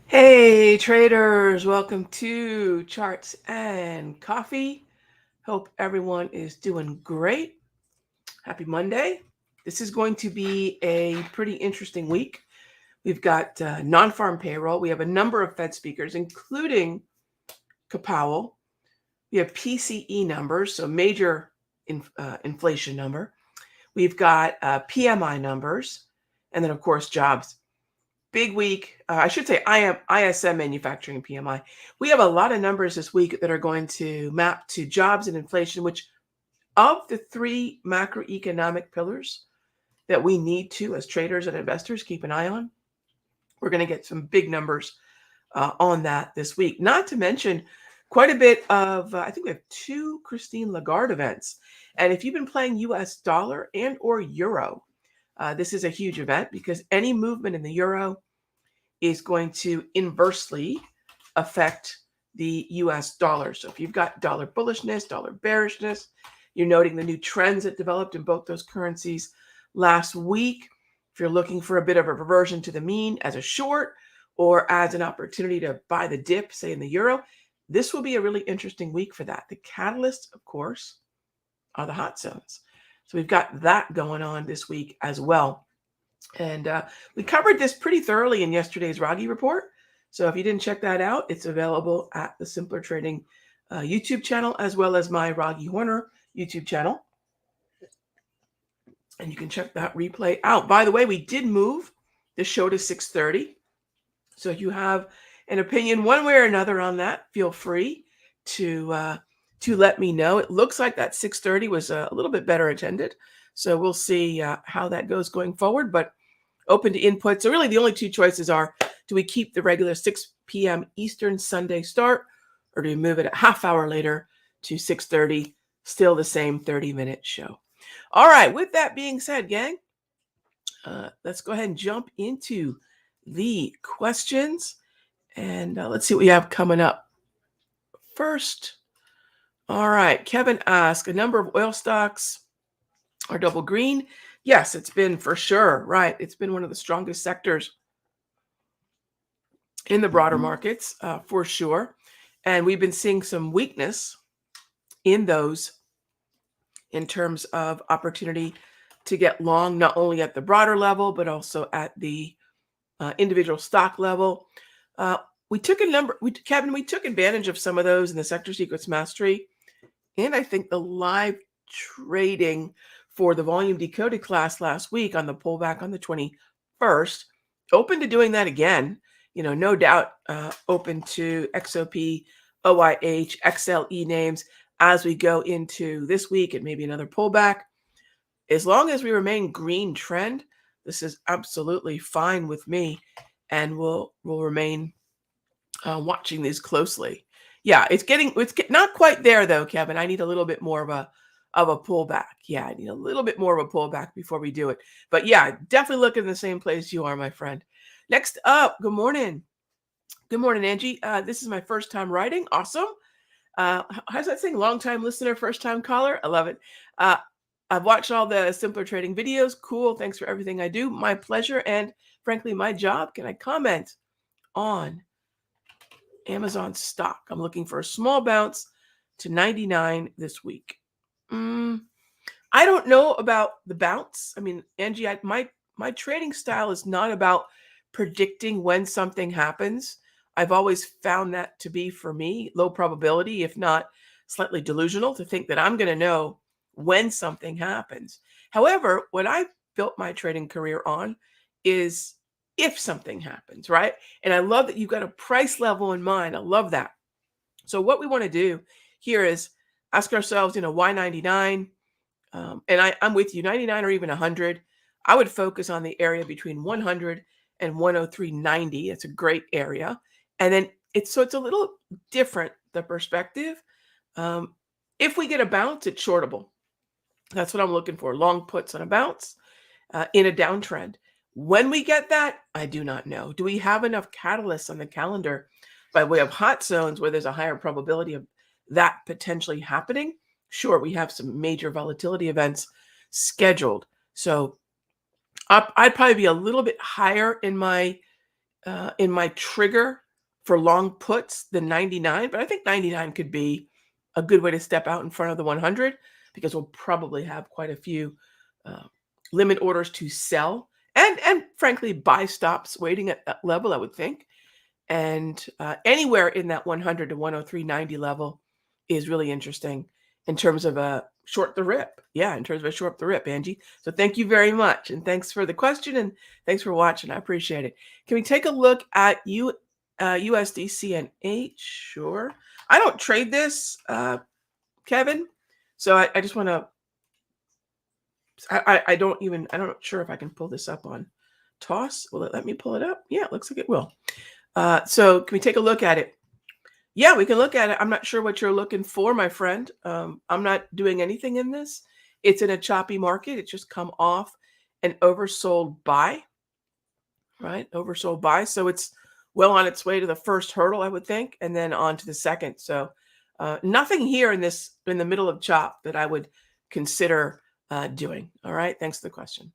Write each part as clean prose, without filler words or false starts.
Hey traders, welcome to Charts and Coffee. Hope everyone is doing great. Happy Monday. This is going to be a pretty interesting week. We've got non-farm payroll. We have a number of Fed speakers, including Powell. We have PCE numbers, so major inflation number. We've got PMI numbers, and then, of course, jobs. Big week. I should say ISM manufacturing PMI. We have a lot of numbers this week that are going to map to jobs and inflation, which of the three macroeconomic pillars that we need to, as traders and investors, keep an eye on. We're going to get some big numbers on that this week. Not to mention quite a bit of, I think we have 2 Christine Lagarde events. And if you've been playing US dollar and or euro, this is a huge event because any movement in the euro is going to inversely affect the US dollar. So if you've got dollar bullishness, dollar bearishness, you're noting the new trends that developed in both those currencies last week. If you're looking for a bit of a reversion to the mean as a short or as an opportunity to buy the dip, say in the euro, this will be a really interesting week for that. The catalyst, of course, are the hot zones. So we've got that going on this week as well. And we covered this pretty thoroughly in yesterday's Raghee report. So if you didn't check that out, it's available at the Simpler Trading YouTube channel, as well as my Raghee Horner YouTube channel. And you can check that replay out. By the way, we did move the show to 6:30. So if you have an opinion one way or another on that, feel free to let me know. It looks like that 6:30 was a little bit better attended. So we'll see how that goes going forward, but open to input. So really the only 2 choices are, do we keep the regular 6 p.m. Eastern Sunday start, or do we move it a half hour later to 6:30, still the same 30-minute show? All right, with that being said, gang, let's go ahead and jump into the questions, and let's see what we have coming up. First, all right, Kevin asked, a number of oil stocks are double green. Yes, it's been for sure, right? It's been one of the strongest sectors in the broader markets, for sure. And we've been seeing some weakness in those in terms of opportunity to get long, not only at the broader level, but also at the individual stock level. We took advantage of some of those in the Sector Secrets Mastery. And I think the live trading for the volume decoded class last week on the pullback on the 21st, open to doing that again. You know, no doubt open to XOP, OIH, XLE names as we go into this week and maybe another pullback. As long as we remain green trend, this is absolutely fine with me, and we'll remain watching these closely. Yeah, it's not quite there though, Kevin. I need a little bit more of a pullback. Yeah, I need a little bit more of a pullback before we do it. But yeah, definitely look in the same place you are, my friend. Next up, good morning. Good morning, Angie. This is my first time writing. Awesome. How's that saying? Long time listener, first time caller. I love it. I've watched all the Simpler Trading videos. Cool. Thanks for everything I do. My pleasure. And frankly, my job. Can I comment on Amazon stock? I'm looking for a small bounce to 99 this week. I don't know about the bounce. I mean, Angie, my trading style is not about predicting when something happens. I've always found that to be, for me, low probability, if not slightly delusional, to think that I'm going to know when something happens. However, what I built my trading career on is if something happens, right? And I love that you've got a price level in mind. I love that. So what we want to do here is ask ourselves, why 99? And I'm with you, 99 or even 100. I would focus on the area between 100 and 103.90. It's a great area. And then it's a little different, the perspective. Um, if we get a bounce, it's shortable. That's what I'm looking for. Long puts on a bounce in a downtrend. When we get that, I do not know. Do we have enough catalysts on the calendar by way of hot zones where there's a higher probability of that potentially happening? Sure, we have some major volatility events scheduled. So I'd probably be a little bit higher in my trigger for long puts than 99, but I think 99 could be a good way to step out in front of the 100 because we'll probably have quite a few uh, limit orders to sell and frankly buy stops waiting at that level, I would think. And anywhere in that 100 to 103.90 level is really interesting in terms of a short the rip. Yeah, in terms of a short the rip, Angie. So thank you very much. And thanks for the question and thanks for watching. I appreciate it. Can we take a look at USD CNH? Sure. I don't trade this, Kevin. So I just want to, I'm not sure if I can pull this up on Toss. Will it let me pull it up? Yeah, it looks like it will. So can we take a look at it? Yeah, we can look at it. I'm not sure what you're looking for, my friend. I'm not doing anything in this. It's in a choppy market. It's just come off an oversold buy, right? Oversold buy. So it's well on its way to the first hurdle, I would think, and then on to the second. So nothing here in the middle of chop that I would consider doing. All right. Thanks for the question.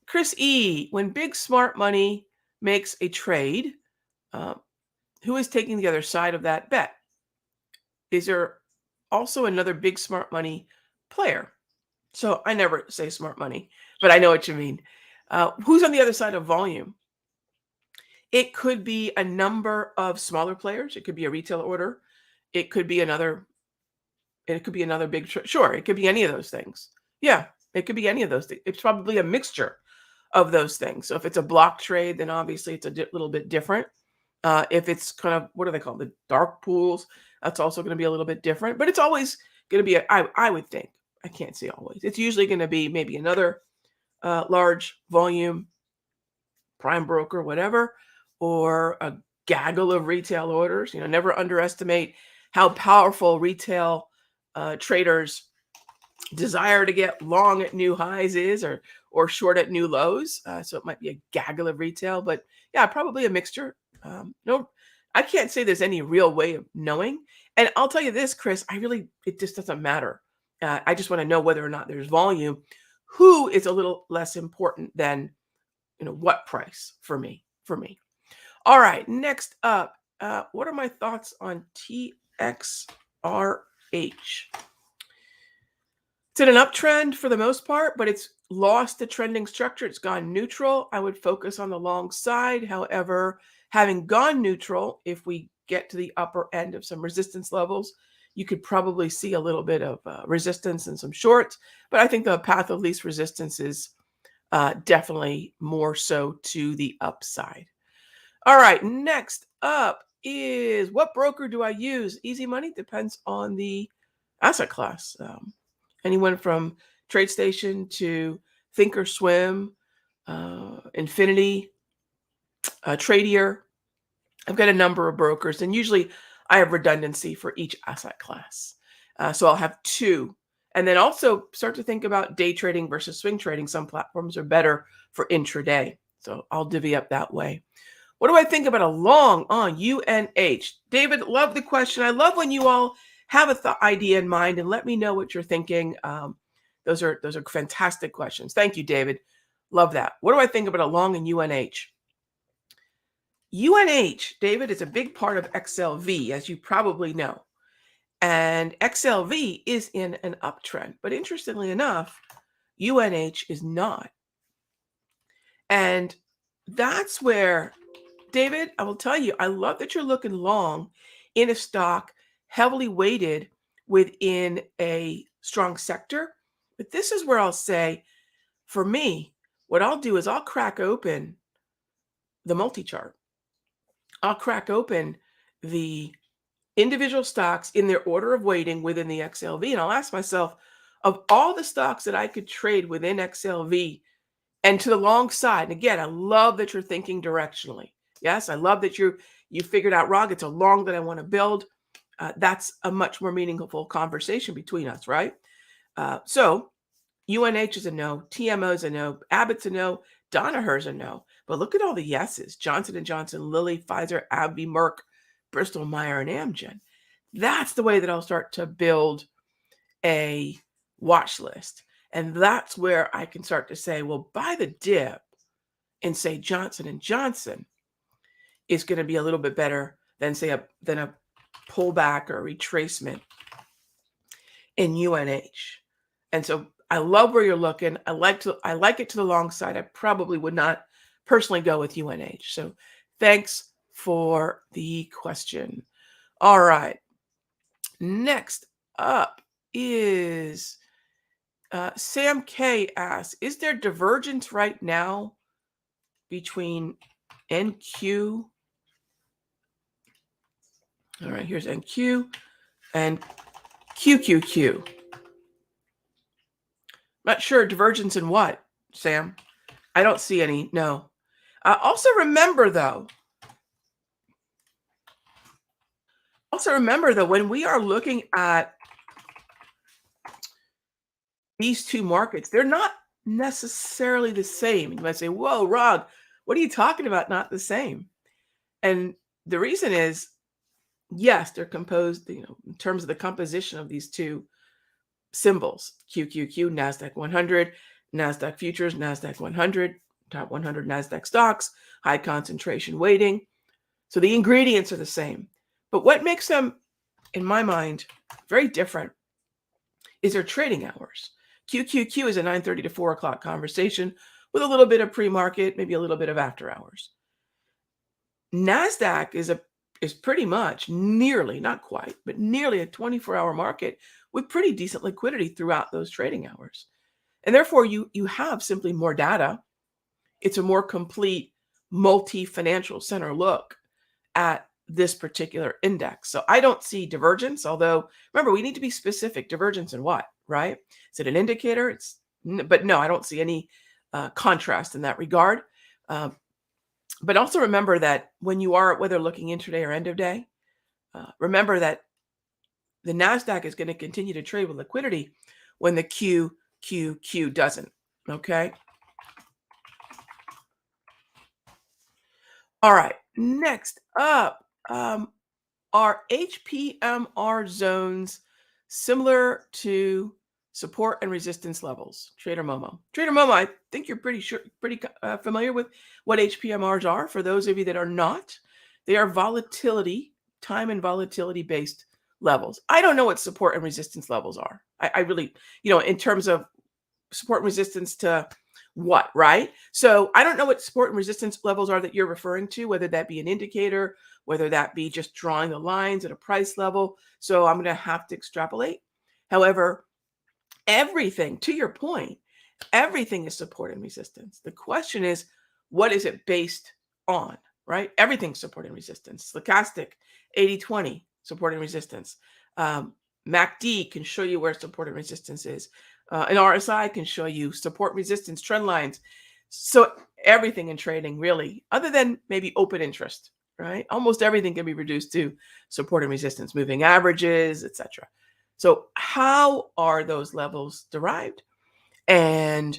Chris E., when big smart money makes a trade, who is taking the other side of that bet? Is there also another big smart money player? So I never say smart money, but I know what you mean. Who's on the other side of volume? It could be a number of smaller players. It could be a retail order. It could be another big, sure, it could be any of those things. Yeah, it could be any of those things. It's probably a mixture of those things. So if it's a block trade, then obviously it's a little bit different. If it's kind of, what do they call the dark pools? That's also going to be a little bit different, but it's always going to be, I would think, I can't say always. It's usually going to be maybe another large volume prime broker, whatever, or a gaggle of retail orders. Never underestimate how powerful retail traders desire to get long at new highs is or short at new lows. So it might be a gaggle of retail, but yeah, probably a mixture. No, I can't say there's any real way of knowing. And I'll tell you this, Chris, it just doesn't matter. I just want to know whether or not there's volume. Who is a little less important than, what price for me. All right, next up, what are my thoughts on TXRH? It's in an uptrend for the most part, but it's lost the trending structure. It's gone neutral. I would focus on the long side. However, having gone neutral, if we get to the upper end of some resistance levels, you could probably see a little bit of resistance and some shorts. But I think the path of least resistance is definitely more so to the upside. All right, next up is what broker do I use? Easy money depends on the asset class. Anyone from TradeStation to Thinkorswim, Infinity, Tradier. I've got a number of brokers, and usually I have redundancy for each asset class. So I'll have two. And then also start to think about day trading versus swing trading. Some platforms are better for intraday. So I'll divvy up that way. What do I think about a long on UNH? David, love the question. I love when you all have a idea in mind and let me know what you're thinking. Those are fantastic questions. Thank you, David. Love that. What do I think about a long in UNH? UNH, David, is a big part of XLV, as you probably know. And XLV is in an uptrend. But interestingly enough, UNH is not. And that's where, David, I will tell you, I love that you're looking long in a stock heavily weighted within a strong sector. But this is where I'll say, for me, what I'll do is I'll crack open the multi-chart. I'll crack open the individual stocks in their order of weighting within the XLV. And I'll ask myself, of all the stocks that I could trade within XLV and to the long side, and again, I love that you're thinking directionally. Yes, I love that you you figured out, Rog, it's a long that I want to build. That's a much more meaningful conversation between us, right? So UNH is a no, TMO is a no, Abbott's a no, Danaher's a no. But look at all the yeses: Johnson & Johnson, Lilly, Pfizer, AbbVie, Merck, Bristol Myers, and Amgen. That's the way that I'll start to build a watch list. And that's where I can start to say, well, buy the dip and say Johnson & Johnson is going to be a little bit better than say a pullback or a retracement in UNH. And so I love where you're looking. I like it to the long side. I probably would not personally go with UNH. So thanks for the question. All right. Next up is Sam K asks, is there divergence right now between NQ? All right, here's NQ and QQQ. Not sure divergence in what, Sam? I don't see any, no. Also remember though, when we are looking at these two markets, they're not necessarily the same. You might say, whoa, Rog, what are you talking about? Not the same. And the reason is, yes, they're composed, in terms of the composition of these two symbols: QQQ, NASDAQ 100, NASDAQ futures, NASDAQ 100, top 100 NASDAQ stocks, high concentration weighting. So the ingredients are the same. But what makes them, in my mind, very different is their trading hours. QQQ is a 9:30 to 4 o'clock conversation with a little bit of pre-market, maybe a little bit of after hours. NASDAQ is pretty much nearly, not quite, but nearly a 24-hour market with pretty decent liquidity throughout those trading hours. And therefore, you have simply more data. It's a more complete multi-financial center look at this particular index. So I don't see divergence, although remember, we need to be specific. Divergence in what, right? Is it an indicator? But no, I don't see any contrast in that regard. But also remember that when you are, whether looking intraday or end of day, remember that the NASDAQ is going to continue to trade with liquidity when the QQQ doesn't. Okay. All right. Next up, are HPMR zones similar to support and resistance levels? Trader Momo, I think you're pretty familiar with what HPMRs are. For those of you that are not, they are time and volatility based levels. I don't know what support and resistance levels are. I really, in terms of support and resistance to what, right? So I don't know what support and resistance levels are that you're referring to, whether that be an indicator, whether that be just drawing the lines at a price level. So I'm going to have to extrapolate. However, everything, to your point, everything is support and resistance. The question is, what is it based on, right? Everything's support and resistance. Stochastic, 80-20, support and resistance. MACD can show you where support and resistance is. An RSI can show you support, resistance, trend lines. So everything in trading, really, other than maybe open interest, right? Almost everything can be reduced to support and resistance, moving averages, etc. So how are those levels derived? And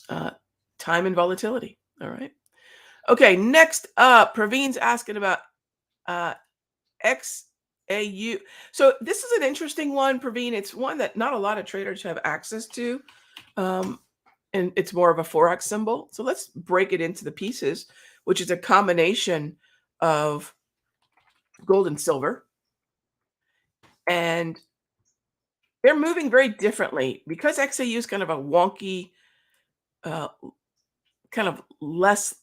time and volatility. All right. Okay. Next up, Praveen's asking about XAU. So this is an interesting one, Praveen. It's one that not a lot of traders have access to. And it's more of a Forex symbol. So let's break it into the pieces, which is a combination of gold and silver. And they're moving very differently because XAU is kind of a wonky, kind of less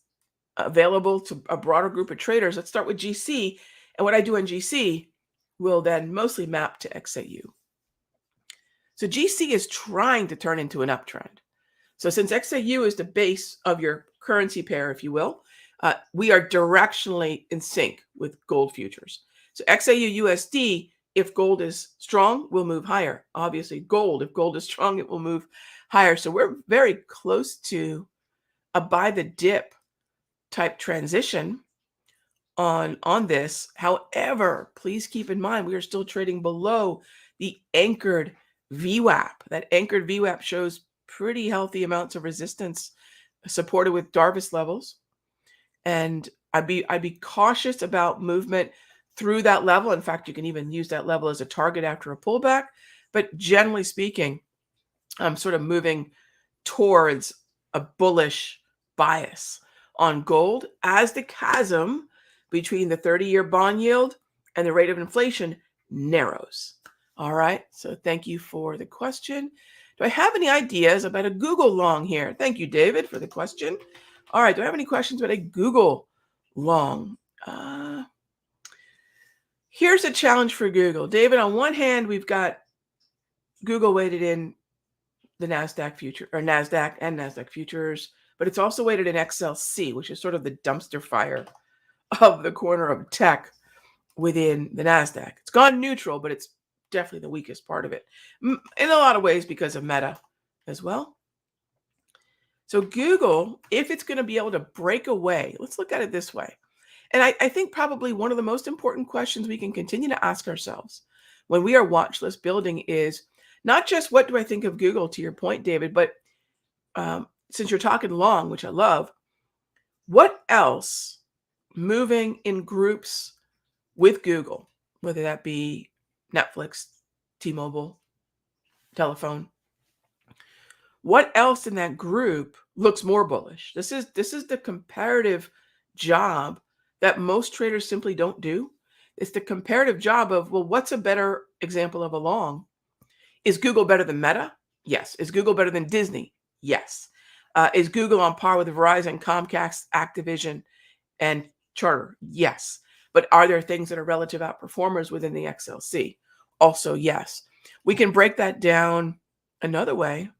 available to a broader group of traders. Let's start with GC. And what I do in GC will then mostly map to XAU. So GC is trying to turn into an uptrend. So since XAU is the base of your currency pair, if you will, we are directionally in sync with gold futures. So XAU USD, if gold is strong, will move higher. Obviously, if gold is strong, it will move higher. So we're very close to a buy the dip type transition on this. However, please keep in mind we are still trading below the anchored VWAP. That anchored VWAP shows pretty healthy amounts of resistance supported with Darvas levels. And I'd be cautious about movement through that level. In fact, you can even use that level as a target after a pullback. But generally speaking, I'm sort of moving towards a bullish bias on gold as the chasm between the 30-year bond yield and the rate of inflation narrows. All right. So thank you for the question. Do I have any ideas about a Google long here? Thank you, David, for the question. All right. Do I have any questions about a Google long? Here's a challenge for Google. David, on one hand, we've got Google weighted in the NASDAQ future or NASDAQ and NASDAQ futures, but it's also weighted in XLC, which is sort of the dumpster fire of the corner of tech within the NASDAQ. It's gone neutral, but it's definitely the weakest part of it in a lot of ways because of Meta as well. So Google, if it's going to be able to break away, let's look at it this way. And I think probably one of the most important questions we can continue to ask ourselves when we are watch list building is not just what do I think of Google, to your point, David, but since you're talking long, which I love, what else moving in groups with Google, whether that be Netflix, T-Mobile, telephone, what else in that group looks more bullish? This is the comparative job that most traders simply don't do. It's the comparative job of, well, what's a better example of a long? Is Google better than Meta? Yes. Is Google better than Disney? Yes. Is Google on par with Verizon, Comcast, Activision, and Charter? Yes. But are there things that are relative outperformers within the XLC? Also, yes. We can break that down another way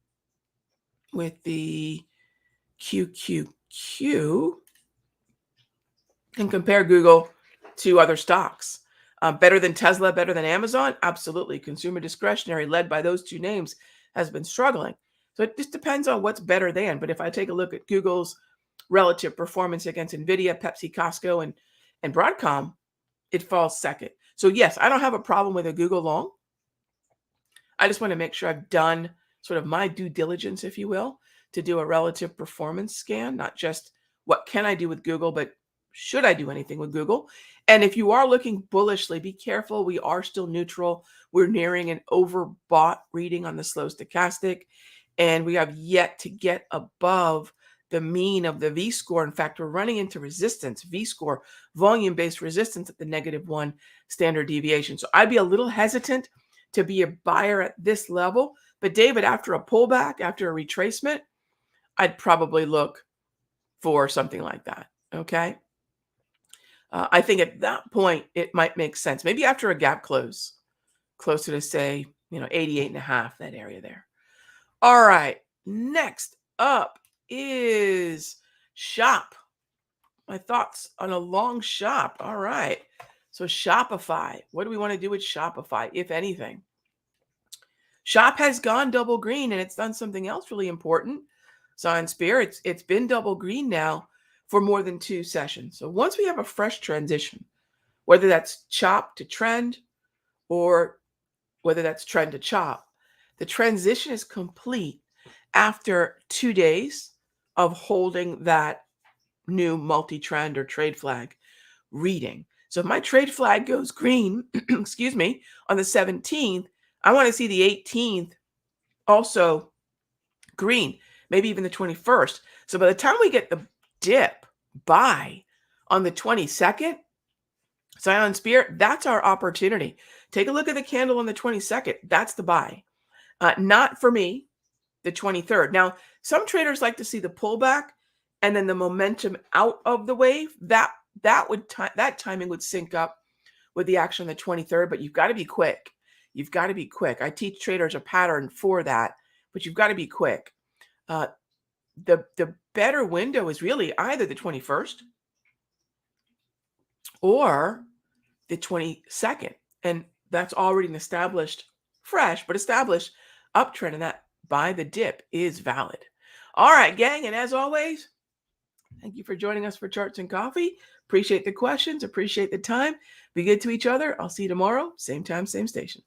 with the QQQ and compare Google to other stocks. Better than Tesla, better than Amazon? Absolutely. Consumer discretionary, led by those two names, has been struggling. So it just depends on what's better than. But if I take a look at Google's relative performance against NVIDIA, Pepsi, Costco, and Broadcom, it falls second. So yes, I don't have a problem with a Google long. I just want to make sure I've done sort of my due diligence, if you will, to do a relative performance scan, not just what can I do with Google, but should I do anything with Google? And if you are looking bullishly, be careful. We are still neutral. We're nearing an overbought reading on the slow stochastic, and we have yet to get above the mean of the V-score. In fact, we're running into resistance, V-score, volume-based resistance at the -1 standard deviation. So I'd be a little hesitant to be a buyer at this level. But David, after a pullback, after a retracement, I'd probably look for something like that. Okay. I think at that point, it might make sense. Maybe after a gap close, closer to say, 88.5, that area there. All right. Next up is Shop. My thoughts on a long Shop. All right. So Shopify. What do we want to do with Shopify, if anything? Shop has gone double green, and it's done something else really important. Science Spear, it's been double green now for more than 2 sessions. So once we have a fresh transition, whether that's chop to trend or whether that's trend to chop, the transition is complete after 2 days of holding that new multi-trend or trade flag reading. So if my trade flag goes green, excuse me, on the 17th, I want to see the 18th also green, maybe even the 21st. So by the time we get the dip buy on the 22nd, Scion Spear, that's our opportunity. Take a look at the candle on the 22nd. That's the buy. Not for me, the 23rd. Now, some traders like to see the pullback and then the momentum out of the wave. That timing would sync up with the action on the 23rd, but you've got to be quick. You've got to be quick. I teach traders a pattern for that, but you've got to be quick. The better window is really either the 21st or the 22nd. And that's already an established, fresh, but established uptrend. And that buy the dip is valid. All right, gang. And as always, thank you for joining us for Charts and Coffee. Appreciate the questions. Appreciate the time. Be good to each other. I'll see you tomorrow. Same time, same station.